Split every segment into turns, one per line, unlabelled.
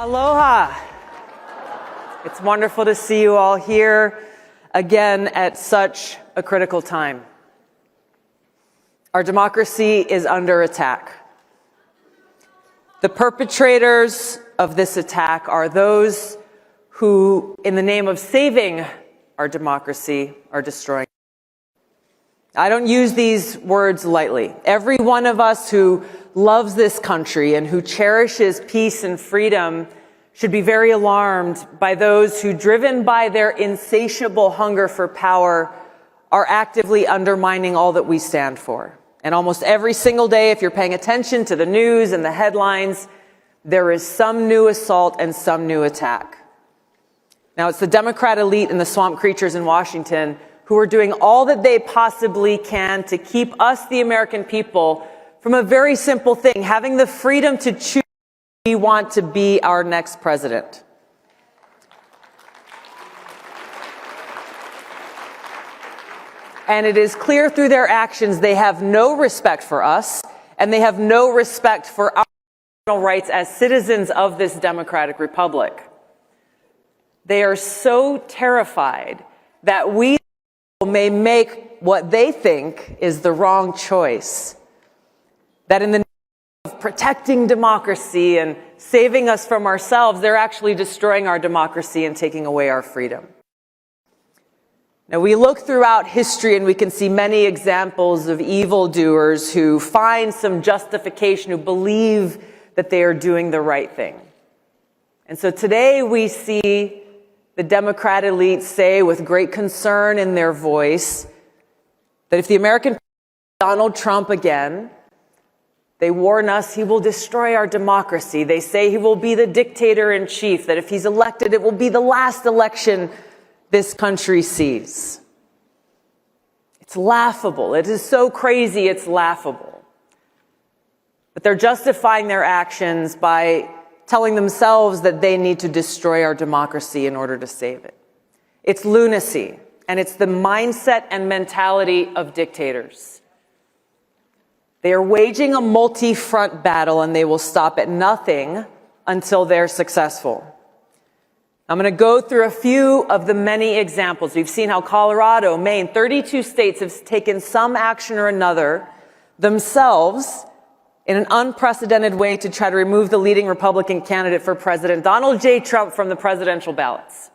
Aloha. It's wonderful to see you all here again at such a critical time. Our democracy is under attack. The perpetrators of this attack are those who, in the name of saving our democracy, are destroying it. I don't use these words lightly. Every one of us who loves this country and who cherishes peace and freedom should be very alarmed by those who, driven by their insatiable hunger for power, are actively undermining all that we stand for. And almost every single day, if you're paying attention to the news and the headlines, there is some new assault and some new attack. Now, it's the Democrat elite and the swamp creatures in Washington who are doing all that they possibly can to keep us, the American people, from a very simple thing, having the freedom to choose who we want to be our next president. And it is clear through their actions they have no respect for us, and they have no respect for our rights as citizens of this democratic republic. They are so terrified that we may make what they think is the wrong choice, that in the name of protecting democracy and saving us from ourselves, they're actually destroying our democracy and taking away our freedom. Now, we look throughout history and we can see many examples of evildoers who find some justification, who believe that they are doing the right thing. And so today we see the Democrat elite say with great concern in their voice that if the American Donald Trump again, they warn us he will destroy our democracy. They say he will be the dictator in chief, that if he's elected, it will be the last election this country sees. It's laughable. It is so crazy, it's laughable. But they're justifying their actions by telling themselves that they need to destroy our democracy in order to save it. It's lunacy, and it's the mindset and mentality of dictators. They are waging a multi-front battle, and they will stop at nothing until they're successful. I'm going to go through a few of the many examples. We've seen how Colorado, Maine, 32 states have taken some action or another themselves in an unprecedented way to try to remove the leading Republican candidate for president, Donald J. Trump, from the presidential ballots.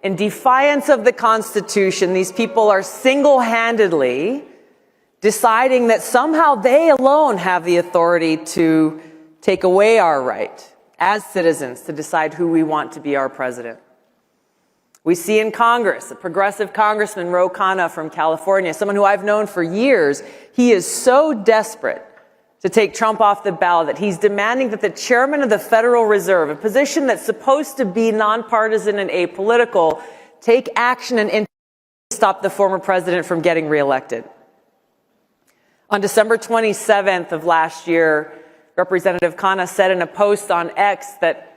In defiance of the Constitution, these people are single-handedly deciding that somehow they alone have the authority to take away our right as citizens to decide who we want to be our president. We see in Congress, a progressive congressman, Ro Khanna from California, someone who I've known for years. He is so desperate to take Trump off the ballot that he's demanding that the chairman of the Federal Reserve, a position that's supposed to be nonpartisan and apolitical, take action and stop the former president from getting reelected. On December 27th of last year, Representative Khanna said in a post on X that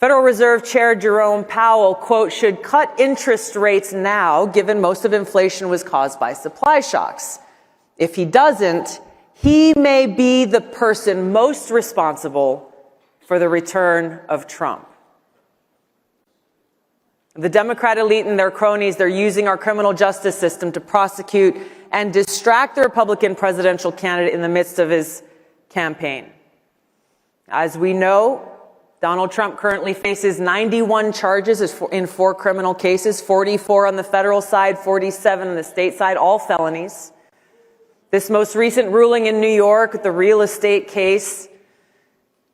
Federal Reserve Chair Jerome Powell, quote, should cut interest rates now, given most of inflation was caused by supply shocks. If he doesn't, he may be the person most responsible for the return of Trump. The Democrat elite and their cronies, they're using our criminal justice system to prosecute and distract the Republican presidential candidate in the midst of his campaign. As we know, Donald Trump currently faces 91 charges in 4 criminal cases, 44 on the federal side, 47 on the state side, all felonies. This most recent ruling in New York, the real estate case,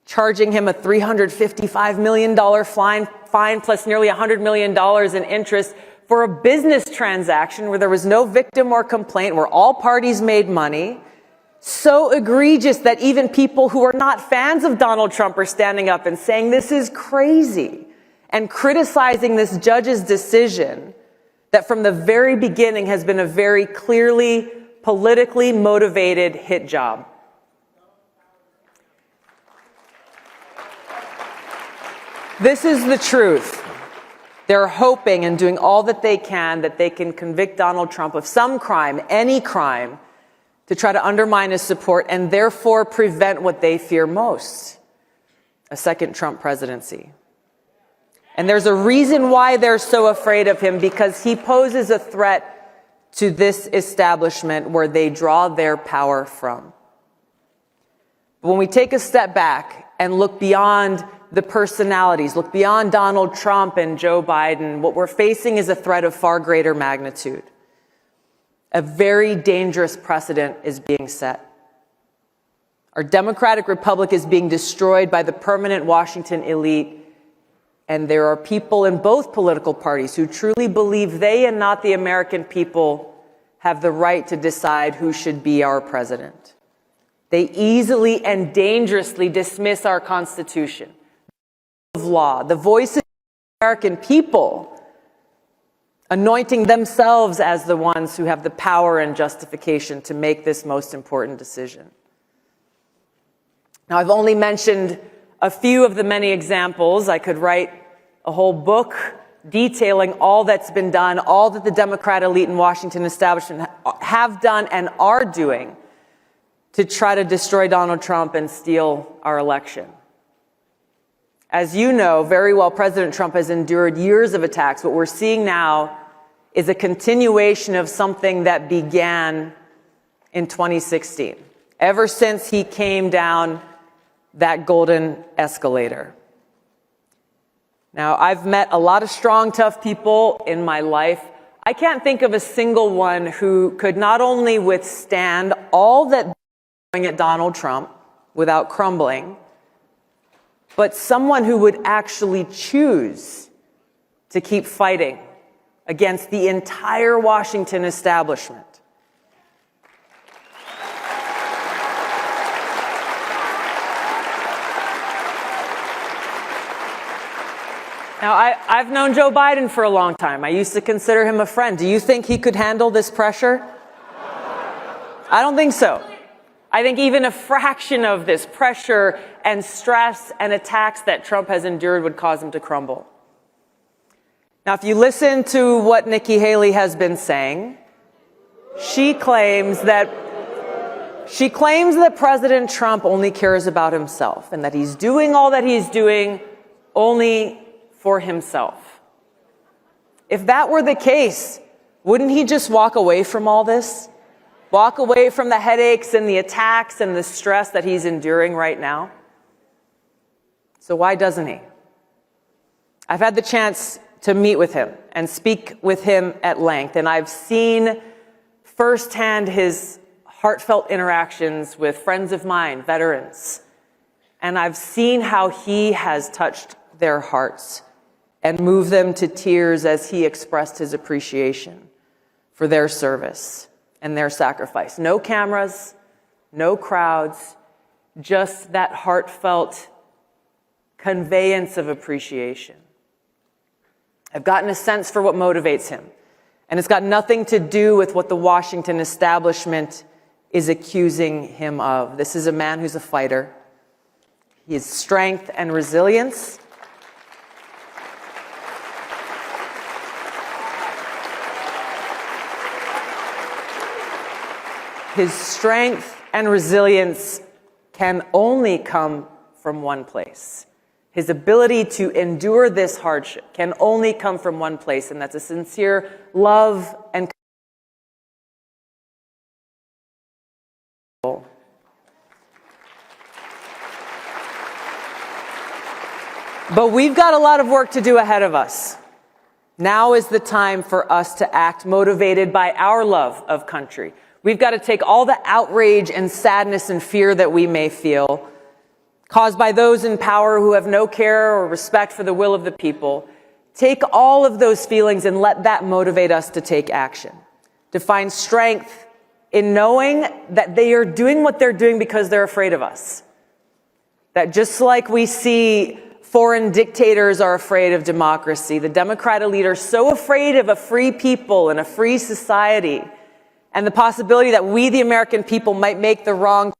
charging him a $355 million fine plus nearly $100 million in interest for a business transaction where there was no victim or complaint, where all parties made money. So egregious that even people who are not fans of Donald Trump are standing up and saying this is crazy and criticizing this judge's decision that from the very beginning has been a very clearly politically motivated hit job. This is the truth. They're hoping and doing all that they can convict Donald Trump of some crime, any crime, to try to undermine his support and therefore prevent what they fear most, a second Trump presidency. And there's a reason why they're so afraid of him, because he poses a threat to this establishment where they draw their power from. But when we take a step back and look beyond the personalities, look beyond Donald Trump and Joe Biden, what we're facing is a threat of far greater magnitude. A very dangerous precedent is being set. Our democratic republic is being destroyed by the permanent Washington elite, and there are people in both political parties who truly believe they and not the American people have the right to decide who should be our president. They easily and dangerously dismiss our Constitution, of law, the voices of the American people, anointing themselves as the ones who have the power and justification to make this most important decision. Now, I've only mentioned a few of the many examples. I could write a whole book detailing all that's been done, all that the Democrat elite and Washington establishment have done and are doing to try to destroy Donald Trump and steal our election. As you know very well, President Trump has endured years of attacks. What we're seeing now is a continuation of something that began in 2016, ever since he came down that golden escalator. Now, I've met a lot of strong, tough people in my life. I can't think of a single one who could not only withstand all that they're doing at Donald Trump without crumbling, but someone who would actually choose to keep fighting against the entire Washington establishment. Now, I've known Joe Biden for a long time. I used to consider him a friend. Do you think he could handle this pressure? I don't think so. I think even a fraction of this pressure and stress and attacks that Trump has endured would cause him to crumble. Now, if you listen to what Nikki Haley has been saying, she claims that President Trump only cares about himself and that he's doing all that he's doing only for himself. If that were the case, wouldn't he just walk away from all this? Walk away from the headaches and the attacks and the stress that he's enduring right now? So why doesn't he? I've had the chance to meet with him and speak with him at length, and I've seen firsthand his heartfelt interactions with friends of mine, veterans, and I've seen how he has touched their hearts and moved them to tears as he expressed his appreciation for their service and their sacrifice. No cameras, no crowds, just that heartfelt conveyance of appreciation. I've gotten a sense for what motivates him, and it's got nothing to do with what the Washington establishment is accusing him of. This is a man who's a fighter. His strength and resilience can only come from one place. His ability to endure this hardship can only come from one place, and that's a sincere love and But we've got a lot of work to do ahead of us. Now is the time for us to act motivated by our love of country. We've got to take all the outrage and sadness and fear that we may feel, caused by those in power who have no care or respect for the will of the people, take all of those feelings and let that motivate us to take action, to find strength in knowing that they are doing what they're doing because they're afraid of us. That just like we see foreign dictators are afraid of democracy, the Democrat elite are so afraid of a free people and a free society and the possibility that we, the American people, might make the wrong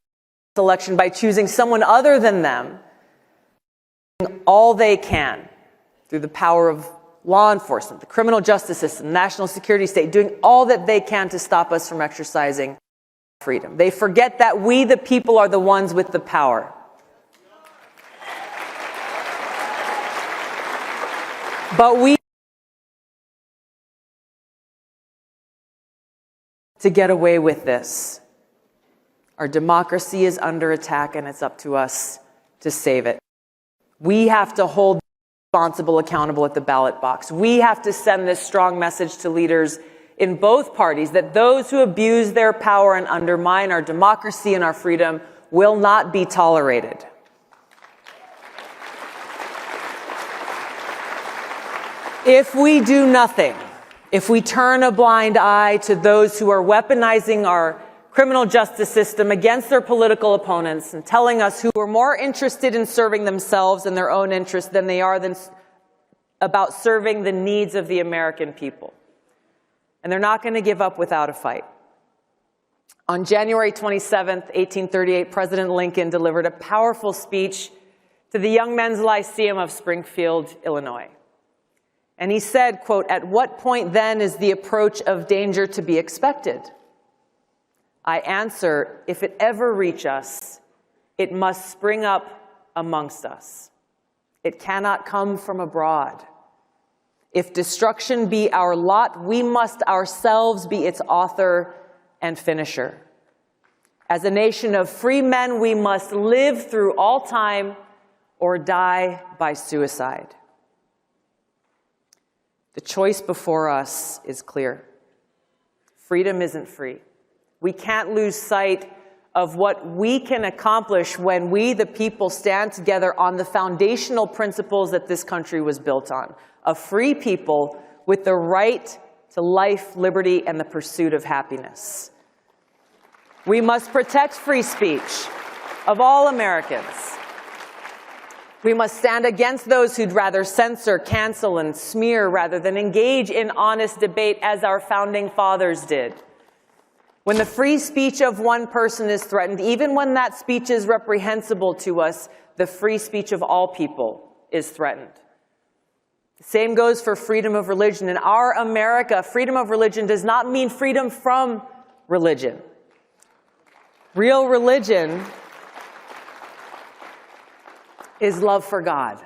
election by choosing someone other than them, doing all they can through the power of law enforcement, the criminal justice system, the national security state, doing all that they can to stop us from exercising freedom. They forget that we, the people, are the ones with the power. But we to get away with this. Our democracy is under attack, and it's up to us to save it. We have to hold the responsible accountable at the ballot box. We have to send this strong message to leaders in both parties that those who abuse their power and undermine our democracy and our freedom will not be tolerated. If we do nothing, if we turn a blind eye to those who are weaponizing our criminal justice system against their political opponents and telling us who are more interested in serving themselves and their own interests than they are about serving the needs of the American people. And they're not going to give up without a fight. On January 27th, 1838, President Lincoln delivered a powerful speech to the Young Men's Lyceum of Springfield, Illinois. And he said, quote, "At what point then is the approach of danger to be expected? I answer, if it ever reach us, it must spring up amongst us. It cannot come from abroad. If destruction be our lot, we must ourselves be its author and finisher. As a nation of free men, we must live through all time or die by suicide." The choice before us is clear. Freedom isn't free. We can't lose sight of what we can accomplish when we, the people, stand together on the foundational principles that this country was built on. A free people with the right to life, liberty, and the pursuit of happiness. We must protect free speech of all Americans. We must stand against those who'd rather censor, cancel, and smear rather than engage in honest debate as our founding fathers did. When the free speech of one person is threatened, even when that speech is reprehensible to us, the free speech of all people is threatened. The same goes for freedom of religion. In our America, freedom of religion does not mean freedom from religion. Real religion is love for God.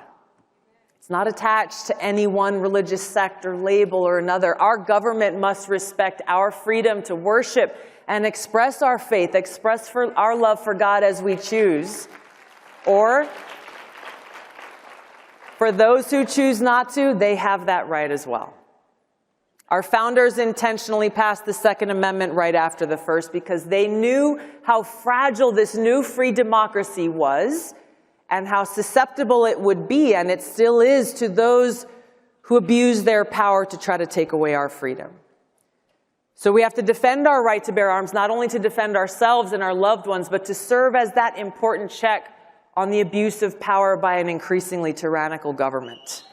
It's not attached to any one religious sect or label or another. Our government must respect our freedom to worship and express our faith, express our love for God as we choose. Or, for those who choose not to, they have that right as well. Our founders intentionally passed the Second Amendment right after the First because they knew how fragile this new free democracy was and how susceptible it would be, and it still is, to those who abuse their power to try to take away our freedom. So we have to defend our right to bear arms, not only to defend ourselves and our loved ones, but to serve as that important check on the abuse of power by an increasingly tyrannical government.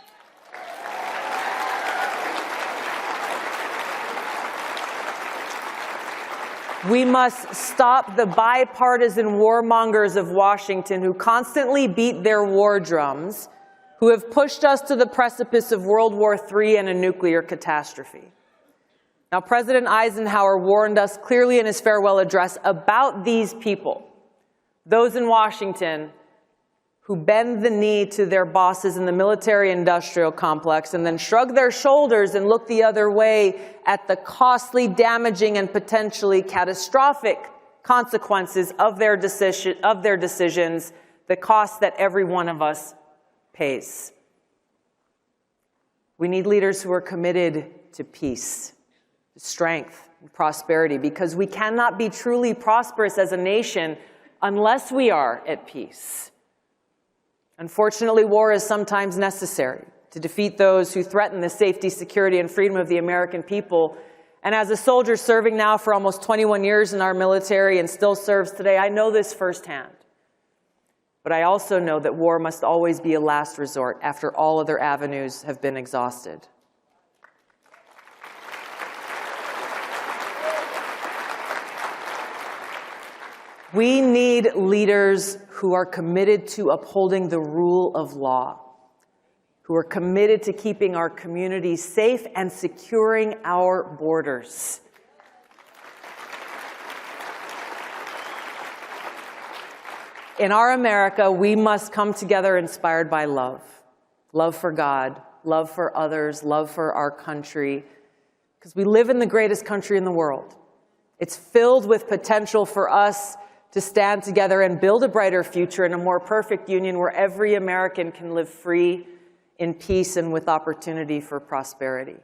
We must stop the bipartisan warmongers of Washington who constantly beat their war drums, who have pushed us to the precipice of World War III and a nuclear catastrophe. Now, President Eisenhower warned us clearly in his farewell address about these people, those in Washington who bend the knee to their bosses in the military-industrial complex and then shrug their shoulders and look the other way at the costly, damaging, and potentially catastrophic consequences of their decisions, the cost that every one of us pays. We need leaders who are committed to peace, strength, and prosperity, because we cannot be truly prosperous as a nation unless we are at peace. Unfortunately, war is sometimes necessary to defeat those who threaten the safety, security, and freedom of the American people. And as a soldier serving now for almost 21 years in our military and still serves today, I know this firsthand. But I also know that war must always be a last resort after all other avenues have been exhausted. We need leaders who are committed to upholding the rule of law, who are committed to keeping our communities safe and securing our borders. In our America, we must come together inspired by love. Love for God, love for others, love for our country, because we live in the greatest country in the world. It's filled with potential for us to stand together and build a brighter future and a more perfect union where every American can live free, in peace, and with opportunity for prosperity.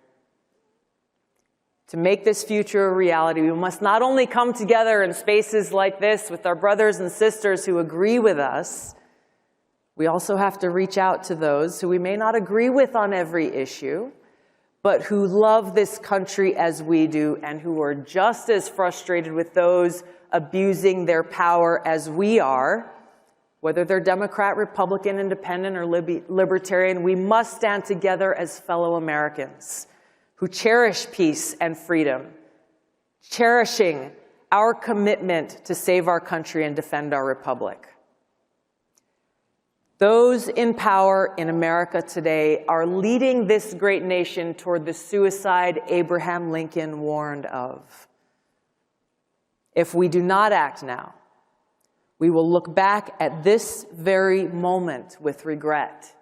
To make this future a reality, we must not only come together in spaces like this with our brothers and sisters who agree with us, we also have to reach out to those who we may not agree with on every issue, but who love this country as we do and who are just as frustrated with those abusing their power as we are, whether they're Democrat, Republican, Independent, or Libertarian. We must stand together as fellow Americans who cherish peace and freedom, cherishing our commitment to save our country and defend our republic. Those in power in America today are leading this great nation toward the suicide Abraham Lincoln warned of. If we do not act now, we will look back at this very moment with regret,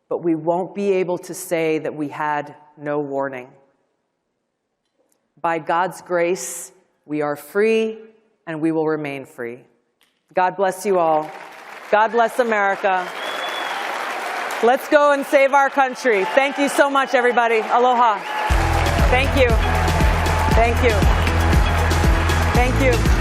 but we won't be able to say that we had no warning. By God's grace, we are free and we will remain free. God bless you all. God bless America. Let's go and save our country. Thank you so much, everybody. Aloha. Thank you. Thank you. Thank you.